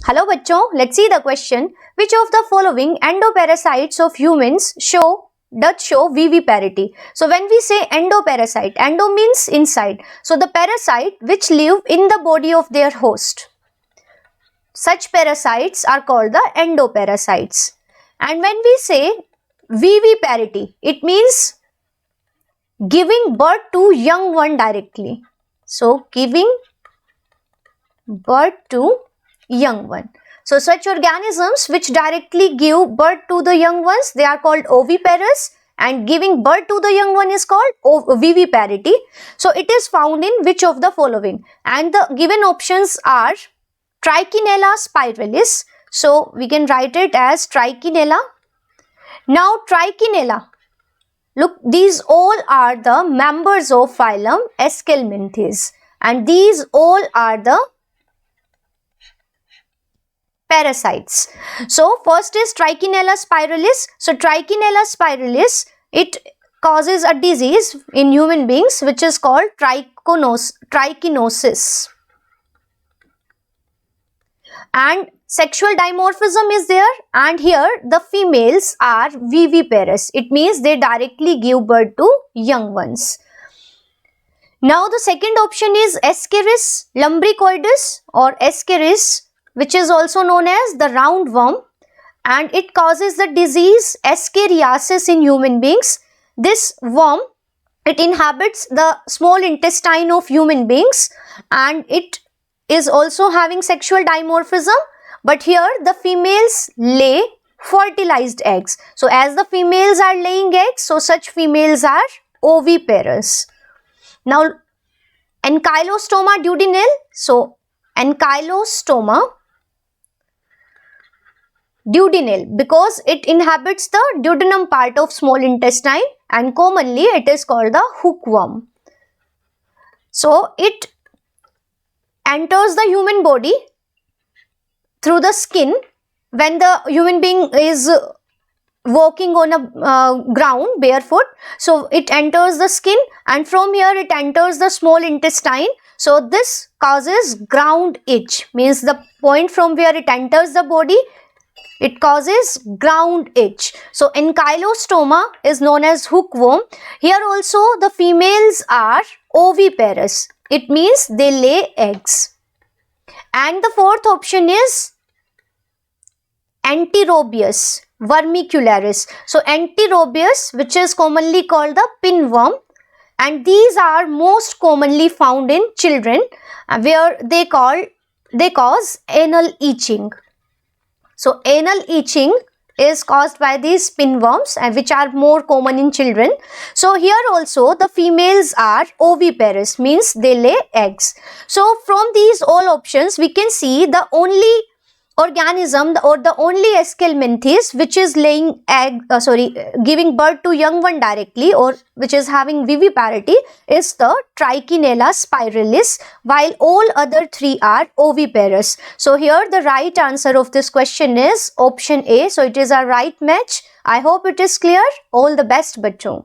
Hello बच्चों, let's see the question. Which of the following endoparasites of humans does show viviparity? So when we say endoparasite, endo means inside. So the parasite which live in the body of their host. Such parasites are called the endoparasites. And when we say viviparity, it means giving birth to young one directly. So giving birth to young one. So such organisms which directly give birth to the young ones, they are called oviparous, and giving birth to the young one is called viviparity. So it is found in which of the following? And the given options are Trichinella spiralis. So we can write it as Trichinella. Now Trichinella, look, these all are the members of phylum Aschelminthes, and these all are the parasites. So first is Trichinella spiralis. So Trichinella spiralis, it causes a disease in human beings which is called trichinosis. And sexual dimorphism is there, and here the females are viviparous. It means they directly give birth to young ones. Now the second option is Ascaris lumbricoides or Ascaris, which is also known as the roundworm, and it causes the disease Ascariasis in human beings. This worm, it inhabits the small intestine of human beings, and it is also having sexual dimorphism, but here the females lay fertilized eggs. So as the females are laying eggs, so such females are oviparous. Now Ankylostoma duodenale. So Ankylostoma duodenale, because it inhabits the duodenum part of small intestine, and commonly it is called the hookworm. So it enters the human body through the skin when the human being is walking on a ground barefoot. So it enters the skin, and from here it enters the small intestine. So this causes ground itch, means the point from where it enters the body, it causes ground itch. So Ankylostoma is known as hookworm. Here also the females are oviparous. It means they lay eggs. And the fourth option is Antirobius vermicularis. So Antirobius, which is commonly called the pinworm, and these are most commonly found in children, where they cause anal itching. So anal itching is caused by these pinworms, which are more common in children. So here also the females are oviparous, means they lay eggs. So from these all options we can see the only organism or the only Aschelminthes which is laying giving birth to young one directly, or which is having viviparity, is the Trichinella spiralis, while all other three are oviparous. So here the right answer of this question is option A. So it is a right match. I hope it is clear. All the best बच्चों.